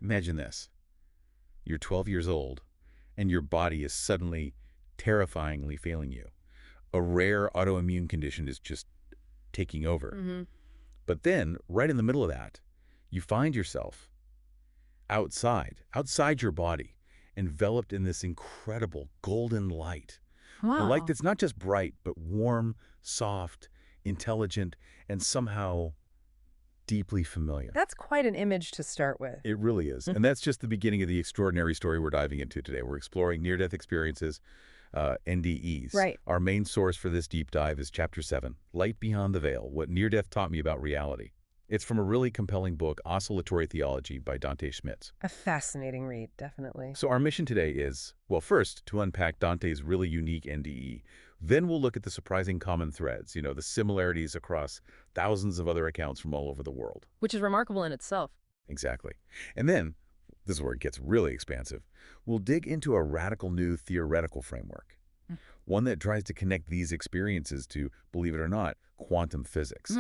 Imagine this. You're 12 years old, and your body is suddenly terrifyingly failing you. A rare autoimmune condition is just taking over. But then, right in the middle of that, you find yourself outside your body, enveloped in this incredible golden light. A light Wow. that's not just bright, but warm, soft, intelligent, and somehow deeply familiar. That's quite an image to start with. It really is. And that's just the beginning of the extraordinary story we're diving into today. We're exploring near-death experiences, NDEs. Right. Our main source for this deep dive is Chapter 7, Light Beyond the Veil, What Near-Death Taught Me About Reality. It's from a really compelling book, Oscillatory Theology by Dante Schmitz. A fascinating read, definitely. So our mission today is, well, first, to unpack Dante's really unique NDE. Then we'll look at the surprising common threads, the similarities across thousands of other accounts from all over the world. Which is remarkable in itself. Exactly. And then, this is where it gets really expansive, we'll dig into a radical new theoretical framework. One that tries to connect these experiences to, believe it or not, quantum physics.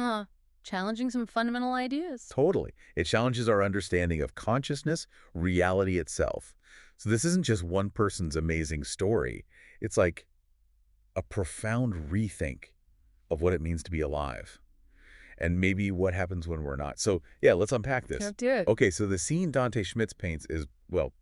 Challenging some fundamental ideas. Totally. It challenges our understanding of consciousness, reality itself. So this isn't just one person's amazing story. It's like a profound rethink of what it means to be alive. And maybe what happens when we're not. So, yeah, let's unpack this. Let's do it. Okay, so the scene Dante Schmitz paints is, well,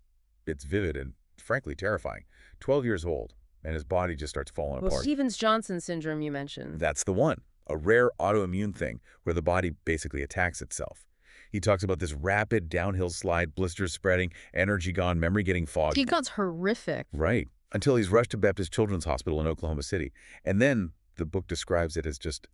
it's vivid and frankly terrifying. 12 years old, and his body just starts falling Well, apart. Stevens-Johnson syndrome you mentioned. That's the one. A rare autoimmune thing where the body basically attacks itself. He talks about this rapid downhill slide, blisters spreading, energy gone, memory getting fogged. He got horrific. Right. Until he's rushed to Baptist Children's Hospital in Oklahoma City. And then the book describes it as just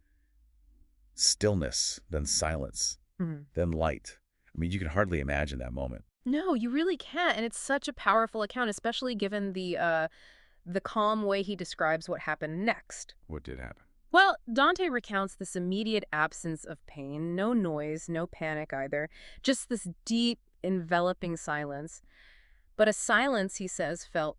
stillness, then silence, then light. I mean, you can hardly imagine that moment. No, you really can't. And it's such a powerful account, especially given the calm way he describes what happened next. What did happen? Well, Dante recounts this immediate absence of pain, no noise, no panic either, just this deep, enveloping silence. But a silence, he says, felt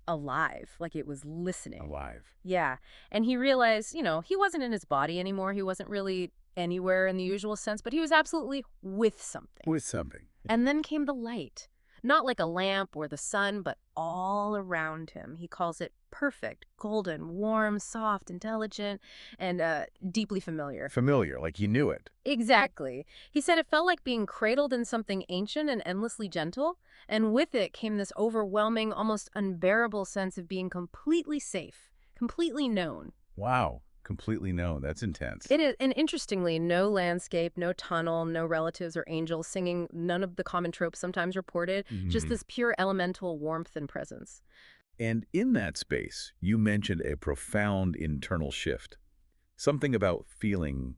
alive, like it was listening. Alive. Yeah. And he realized, he wasn't in his body anymore. He wasn't really anywhere in the usual sense, but he was absolutely with something. With something. And then came the light. Not like a lamp or the sun, but all around him. He calls it perfect, golden, warm, soft, intelligent, and deeply familiar. Familiar, like you knew it. Exactly. He said it felt like being cradled in something ancient and endlessly gentle, and with it came this overwhelming, almost unbearable sense of being completely safe, completely known. Wow. Completely known. That's intense. It is, and interestingly, no landscape, no tunnel, no relatives or angels singing, none of the common tropes sometimes reported, just this pure elemental warmth and presence. And in that space, you mentioned a profound internal shift. Something about feeling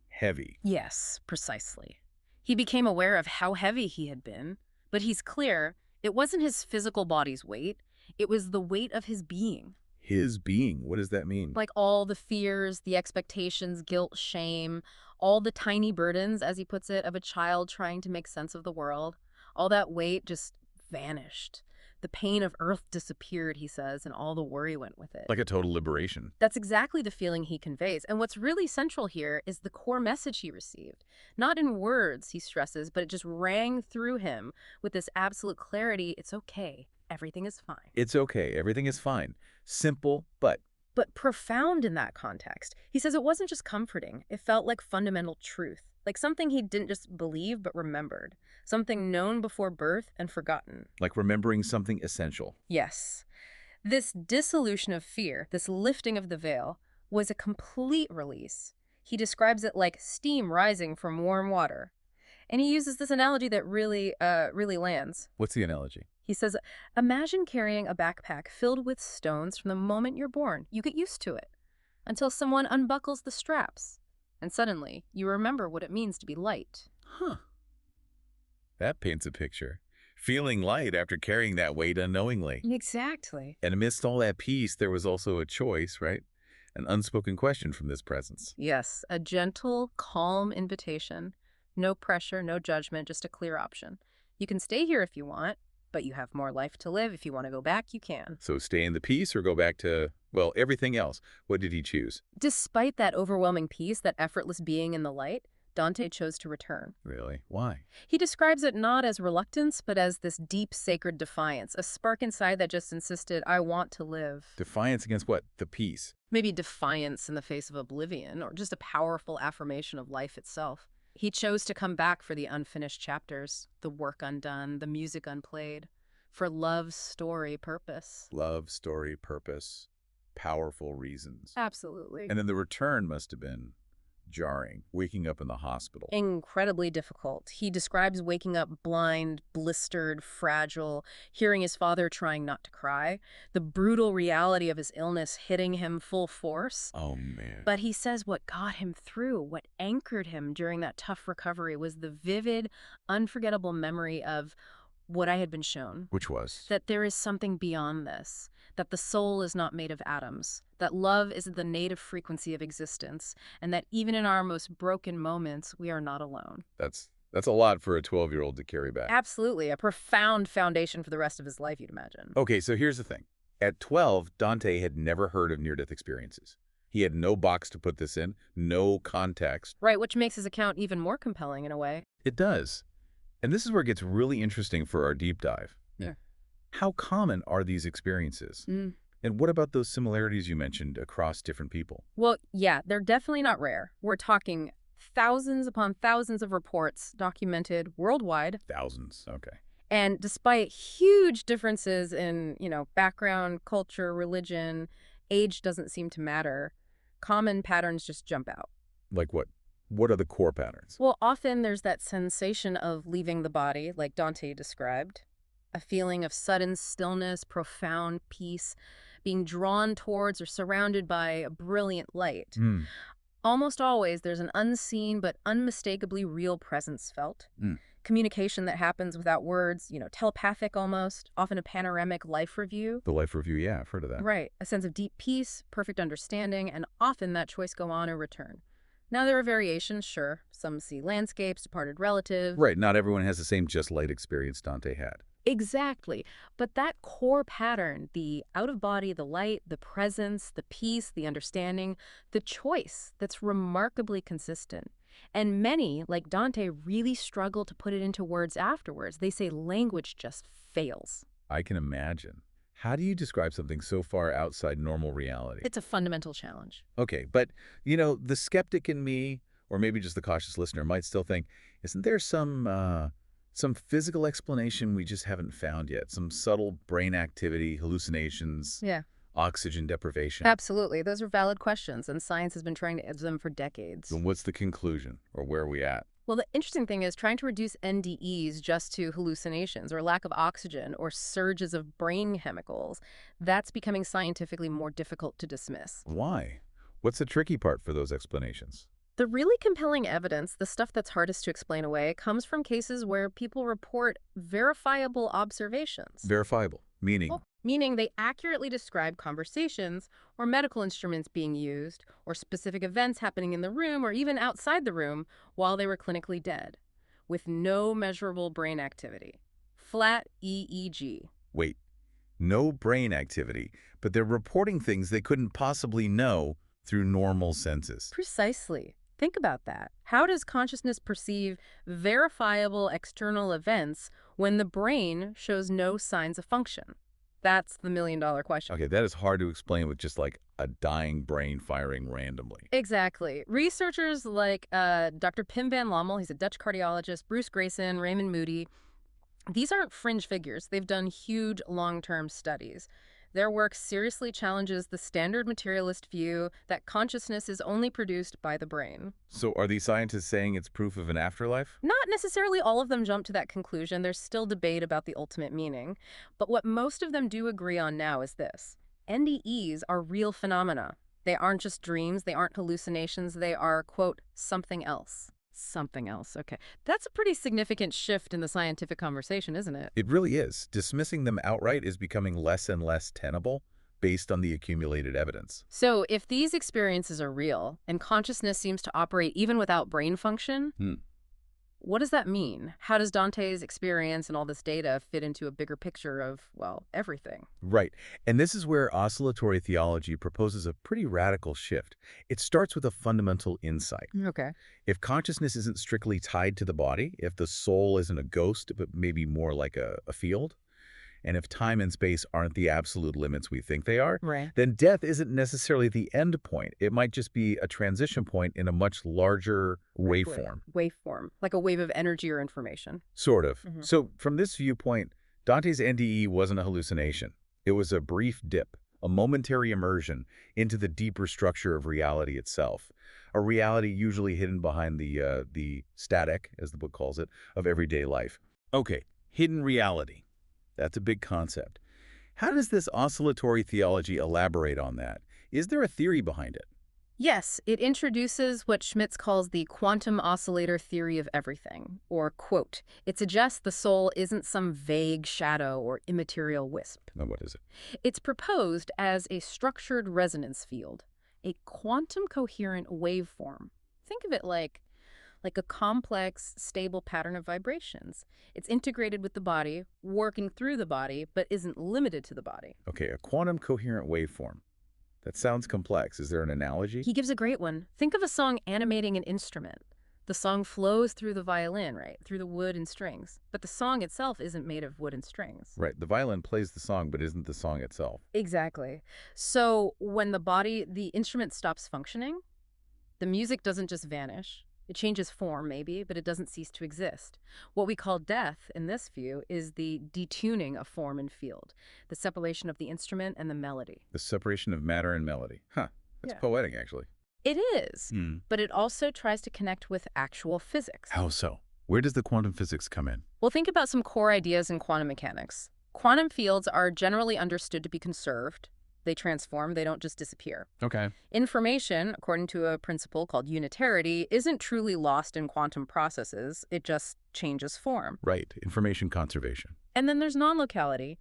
heavy. Yes, precisely. He became aware of how heavy he had been, but he's clear it wasn't his physical body's weight, it was the weight of his being. His being, what does that mean? Like all the fears, the expectations, guilt, shame, all the tiny burdens, as he puts it, of a child trying to make sense of the world. All that weight just vanished. The pain of earth disappeared, he says, and all the worry went with it. Like a total liberation. That's exactly the feeling he conveys. And what's really central here is the core message he received. Not in words, he stresses, but it just rang through him with this absolute clarity. It's okay. Everything is fine. It's okay. Everything is fine. Simple, but profound in that context. He says it wasn't just comforting. It felt like fundamental truth, like something he didn't just believe but remembered, something known before birth and forgotten. like remembering something essential. Yes. This dissolution of fear, this lifting of the veil, was a complete release. He describes it like steam rising from warm water. And he uses this analogy that really lands. What's the analogy? He says, imagine carrying a backpack filled with stones from the moment you're born. You get used to it until someone unbuckles the straps. And suddenly, you remember what it means to be light. Huh. That paints a picture. Feeling light after carrying that weight unknowingly. Exactly. And amidst all that peace, there was also a choice, right? An unspoken question from this presence. Yes, a gentle, calm invitation. No pressure, no judgment, just a clear option. You can stay here if you want, but you have more life to live. If you want to go back, you can. So stay in the peace or go back to, well, everything else. What did he choose? Despite that overwhelming peace, that effortless being in the light, Dante chose to return. Really? Why? He describes it not as reluctance, but as this deep sacred defiance, a spark inside that just insisted, I want to live. Defiance against what? The peace. Maybe defiance in the face of oblivion, or just a powerful affirmation of life itself. He chose to come back for the unfinished chapters, the work undone, the music unplayed, for love's story purpose. Love, story, purpose, powerful reasons. Absolutely. And then the return must have been jarring, waking up in the hospital. Incredibly difficult. He describes waking up blind, blistered, fragile, hearing his father trying not to cry, the brutal reality of his illness hitting him full force. Oh, man. But he says what got him through, what anchored him during that tough recovery was the vivid, unforgettable memory of what I had been shown. Which was? That there is something beyond this, that the soul is not made of atoms, that love is the native frequency of existence, and that even in our most broken moments, we are not alone. That's a lot for a 12-year-old to carry back. Absolutely. A profound foundation for the rest of his life, you'd imagine. Okay, so here's the thing. At 12, Dante had never heard of near-death experiences. He had no box to put this in, no context. Right, which makes his account even more compelling in a way. It does. And this is where it gets really interesting for our deep dive. Yeah. How common are these experiences? And what about those similarities you mentioned across different people? Well, yeah, they're definitely not rare. We're talking thousands upon thousands of reports documented worldwide. Thousands, okay. And despite huge differences in, background, culture, religion, age doesn't seem to matter. Common patterns just jump out. Like what? What are the core patterns? Well, often there's that sensation of leaving the body, like Dante described. A feeling of sudden stillness, profound peace, being drawn towards or surrounded by a brilliant light. Almost always, there's an unseen but unmistakably real presence felt. Communication that happens without words, telepathic almost, often a panoramic life review. The life review, yeah, I've heard of that. Right. A sense of deep peace, perfect understanding, and often that choice go on or return. Now, there are variations, sure. Some see landscapes, departed relatives. Right, not everyone has the same just light experience Dante had. Exactly. But that core pattern, the out-of-body, the light, the presence, the peace, the understanding, the choice, that's remarkably consistent. And many, like Dante, really struggle to put it into words afterwards. They say language just fails. I can imagine. How do you describe something so far outside normal reality? It's a fundamental challenge. Okay, but, the skeptic in me, or maybe just the cautious listener, might still think, isn't there some physical explanation we just haven't found yet? Some subtle brain activity, hallucinations, Yeah. oxygen deprivation? Absolutely. Those are valid questions, and science has been trying to answer them for decades. Then what's the conclusion, or where are we at? Well, the interesting thing is trying to reduce NDEs just to hallucinations or lack of oxygen or surges of brain chemicals, that's becoming scientifically more difficult to dismiss. Why? What's the tricky part for those explanations? The really compelling evidence, the stuff that's hardest to explain away, comes from cases where people report verifiable observations. Verifiable, meaning? Well, meaning they accurately describe conversations or medical instruments being used or specific events happening in the room or even outside the room while they were clinically dead, with no measurable brain activity. Flat EEG. Wait, no brain activity, but they're reporting things they couldn't possibly know through normal senses. Precisely. Think about that. How does consciousness perceive verifiable external events when the brain shows no signs of function? That's the million-dollar question. Okay, that is hard to explain with just like a dying brain firing randomly. Exactly. Researchers like Dr. Pim van Lommel, he's a Dutch cardiologist, Bruce Grayson, Raymond Moody, these aren't fringe figures. They've done huge long-term studies. Their work seriously challenges the standard materialist view that consciousness is only produced by the brain. So are these scientists saying it's proof of an afterlife? Not necessarily all of them jump to that conclusion. There's still debate about the ultimate meaning. But what most of them do agree on now is this. NDEs are real phenomena. They aren't just dreams. They aren't hallucinations. They are, quote, something else. Something else. Okay. That's a pretty significant shift in the scientific conversation, isn't it? It really is. Dismissing them outright is becoming less and less tenable based on the accumulated evidence. So if these experiences are real and consciousness seems to operate even without brain function, what does that mean? How does Dante's experience and all this data fit into a bigger picture of, well, everything? Right. And this is where oscillatory theology proposes a pretty radical shift. It starts with a fundamental insight. Okay. If consciousness isn't strictly tied to the body, if the soul isn't a ghost, but maybe more like a field, and if time and space aren't the absolute limits we think they are, Right. then death isn't necessarily the end point. It might just be a transition point in a much larger waveform. Waveform, like a wave of energy or information. Sort of. Hmm. So from this viewpoint, Dante's NDE wasn't a hallucination. It was a brief dip, a momentary immersion into the deeper structure of reality itself, a reality usually hidden behind the static, as the book calls it, of everyday life. Okay, hidden reality. That's a big concept. How does this oscillatory theology elaborate on that? Is there a theory behind it? Yes, it introduces what Schmitz calls the quantum oscillator theory of everything, or, quote, it suggests the soul isn't some vague shadow or immaterial wisp. Now, what is it? It's proposed as a structured resonance field, a quantum coherent waveform. Think of it like a complex, stable pattern of vibrations. It's integrated with the body, working through the body, but isn't limited to the body. Okay, a quantum coherent waveform. That sounds complex. Is there an analogy? He gives a great one. Think of a song animating an instrument. The song flows through the violin, right? Through the wood and strings. But the song itself isn't made of wood and strings. Right, the violin plays the song, but isn't the song itself. Exactly. So when the instrument stops functioning, the music doesn't just vanish. It changes form, maybe, but it doesn't cease to exist. What we call death, in this view, is the detuning of form and field, the separation of the instrument and the melody. The separation of matter and melody. Huh, that's Yeah. poetic, actually. It is, but it also tries to connect with actual physics. How so? Where does the quantum physics come in? Well, think about some core ideas in quantum mechanics. Quantum fields are generally understood to be conserved. They transform, they don't just disappear. Okay. Information, according to a principle called unitarity, isn't truly lost in quantum processes. It just changes form. Right, information conservation. And then there's non-locality,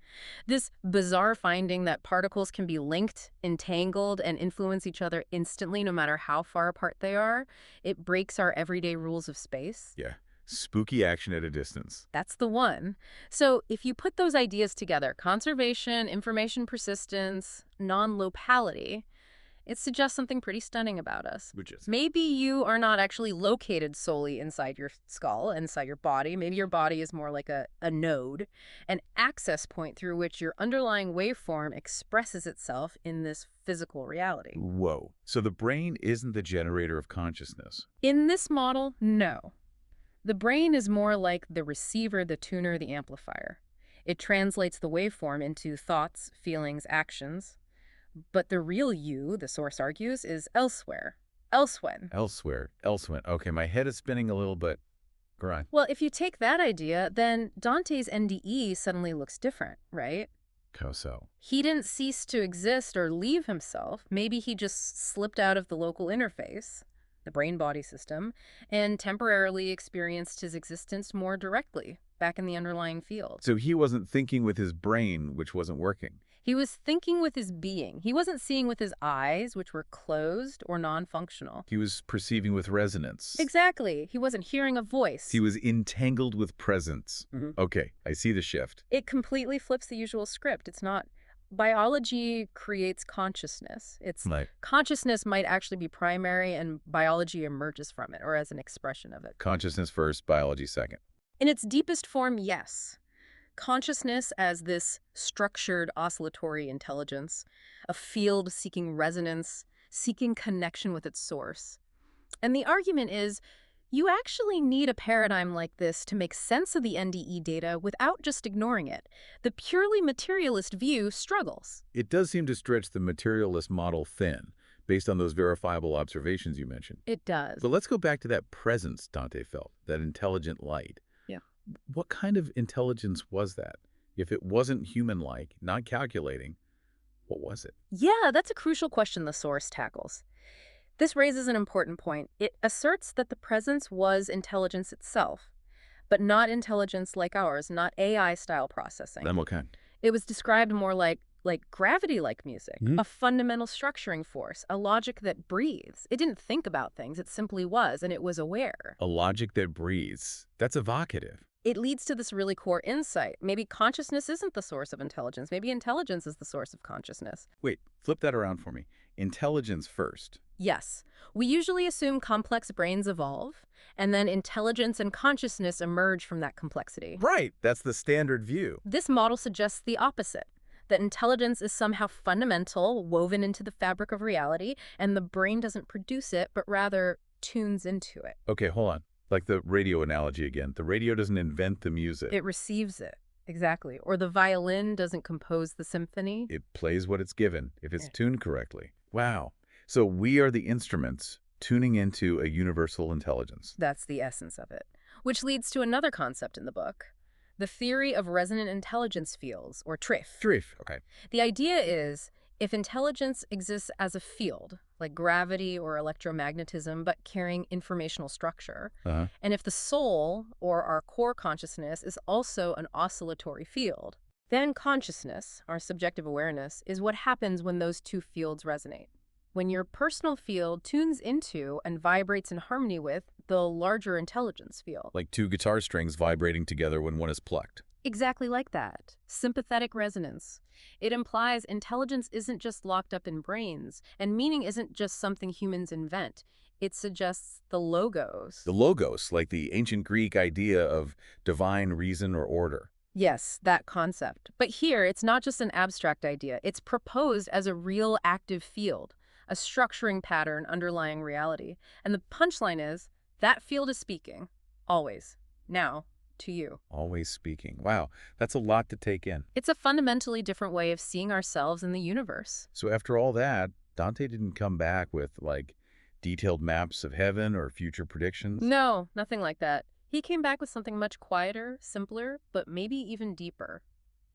this bizarre finding that particles can be linked, entangled, and influence each other instantly no matter how far apart they are. It breaks our everyday rules of space. Yeah, spooky action at a distance. That's the one. So if you put those ideas together, conservation, information persistence, non-locality, it suggests something pretty stunning about us. Which is? Maybe you are not actually located solely inside your skull, inside your body. Maybe your body is more like a node, an access point through which your underlying waveform expresses itself in this physical reality. Whoa. So the brain isn't the generator of consciousness. In this model, no. The brain is more like the receiver, the tuner, the amplifier. It translates the waveform into thoughts, feelings, actions. But the real you, the source argues, is elsewhere. Elsewhen. Elsewhere. Elsewhere. Okay, my head is spinning a little bit. Go on. Well, if you take that idea, then Dante's NDE suddenly looks different, right? How so? He didn't cease to exist or leave himself. Maybe he just slipped out of the local interface, the brain-body system, and temporarily experienced his existence more directly, back in the underlying field. So he wasn't thinking with his brain, which wasn't working. He was thinking with his being. He wasn't seeing with his eyes, which were closed or non-functional. He was perceiving with resonance. Exactly. He wasn't hearing a voice. He was entangled with presence. Okay, I see the shift. It completely flips the usual script. It's not... Biology creates consciousness. It's Like, consciousness might actually be primary and biology emerges from it or as an expression of it. consciousness first, biology second. In its deepest form, yes. Consciousness as this structured oscillatory intelligence, a field seeking resonance, seeking connection with its source. And the argument is, you actually need a paradigm like this to make sense of the NDE data without just ignoring it. The purely materialist view struggles. It does seem to stretch the materialist model thin, based on those verifiable observations you mentioned. It does. But let's go back to that presence Dante felt, that intelligent light. Yeah. What kind of intelligence was that? If it wasn't human-like, not calculating, what was it? Yeah, that's a crucial question the source tackles. This raises an important point. It asserts that the presence was intelligence itself, but not intelligence like ours, not AI-style processing. Then what kind? It was described more like like gravity-like music, Mhm. a fundamental structuring force, a logic that breathes. It didn't think about things, it simply was, and it was aware. A logic that breathes. That's evocative. It leads to this really core insight. Maybe consciousness isn't the source of intelligence. Maybe intelligence is the source of consciousness. Wait, flip that around for me. Intelligence first. Yes, we usually assume complex brains evolve, and then intelligence and consciousness emerge from that complexity. Right, that's the standard view. This model suggests the opposite, that intelligence is somehow fundamental, woven into the fabric of reality, and the brain doesn't produce it, but rather tunes into it. Okay, hold on. Like the radio analogy again. The radio doesn't invent the music. It receives it, exactly. Or the violin doesn't compose the symphony. It plays what it's given, if it's Yeah. tuned correctly. Wow. So we are the instruments tuning into a universal intelligence. That's the essence of it. Which leads to another concept in the book, the theory of resonant intelligence fields, or TRIF. Truth. Okay. The idea is, if intelligence exists as a field, like gravity or electromagnetism, but carrying informational structure, Uh-huh. and if the soul, or our core consciousness, is also an oscillatory field, then consciousness, our subjective awareness, is what happens when those two fields resonate. When your personal field tunes into and vibrates in harmony with the larger intelligence field. Like two guitar strings vibrating together when one is plucked. Exactly like that. Sympathetic resonance. It implies intelligence isn't just locked up in brains, and meaning isn't just something humans invent. It suggests the logos. The logos, like the ancient Greek idea of divine reason or order. Yes, that concept. But here, it's not just an abstract idea. It's proposed as a real active field, a structuring pattern underlying reality. And the punchline is, that field is speaking. Always. Now, to you. Always speaking. Wow, that's a lot to take in. It's a fundamentally different way of seeing ourselves in the universe. So after all that, Dante didn't come back with, like, detailed maps of heaven or future predictions? No, nothing like that. He came back with something much quieter, simpler, but maybe even deeper.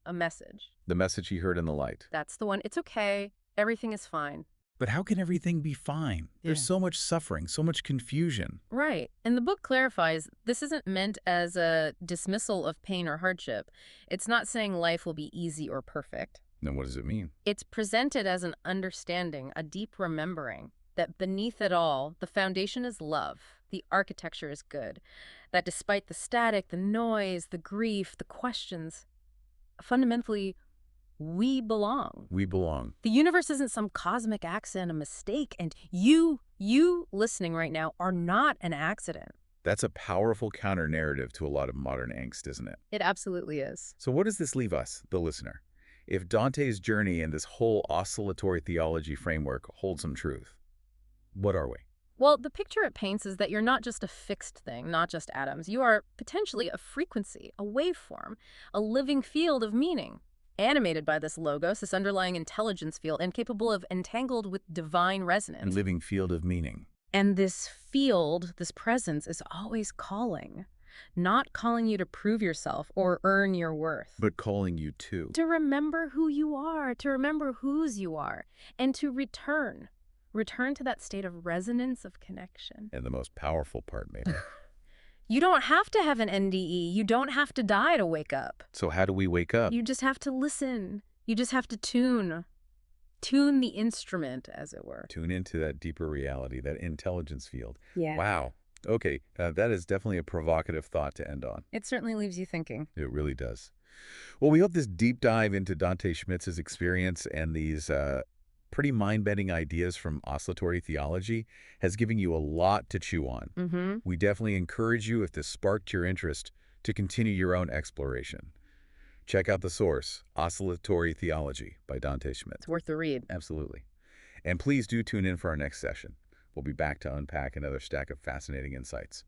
A message. The message he heard in the light. That's the one. It's okay. Everything is fine. But how can everything be fine? There's Yeah. so much suffering, so much confusion. Right. And the book clarifies this isn't meant as a dismissal of pain or hardship. It's not saying life will be easy or perfect. Then what does it mean? It's presented as an understanding, a deep remembering, that beneath it all, the foundation is love. The architecture is good. That despite the static, the noise, the grief, the questions, fundamentally, we belong. We belong. The universe isn't some cosmic accident, a mistake, and you listening right now are not an accident. That's a powerful counter-narrative to a lot of modern angst, isn't it? It absolutely is. So what does this leave us, the listener? If Dante's journey and this whole oscillatory theology framework hold some truth, what are we? Well, the picture it paints is that you're not just a fixed thing, not just atoms. You are potentially a frequency, a waveform, a living field of meaning, animated by this logos, this underlying intelligence field, and capable of entangled with divine A resonance. living field of meaning. And this field, this presence, is always calling. Not calling you to prove yourself or earn your worth. But calling you to. To remember who you are, to remember whose you are, and to return. Return to that state of resonance of connection. And the most powerful part, maybe. You don't have to have an NDE. You don't have to die to wake up. So how do we wake up? You just have to listen. You just have to tune. Tune the instrument, as it were. Tune into that deeper reality, that intelligence field. Yeah. Wow. Okay, that is definitely a provocative thought to end on. It certainly leaves you thinking. It really does. Well, we hope this deep dive into Dante Schmitz's experience and these pretty mind-bending ideas from oscillatory theology has given you a lot to chew on. Mm-hmm. We definitely encourage you, if this sparked your interest, to continue your own exploration. Check out the source, Oscillatory Theology by Dante Schmitz. It's worth the read. Absolutely. And please do tune in for our next session. We'll be back to unpack another stack of fascinating insights.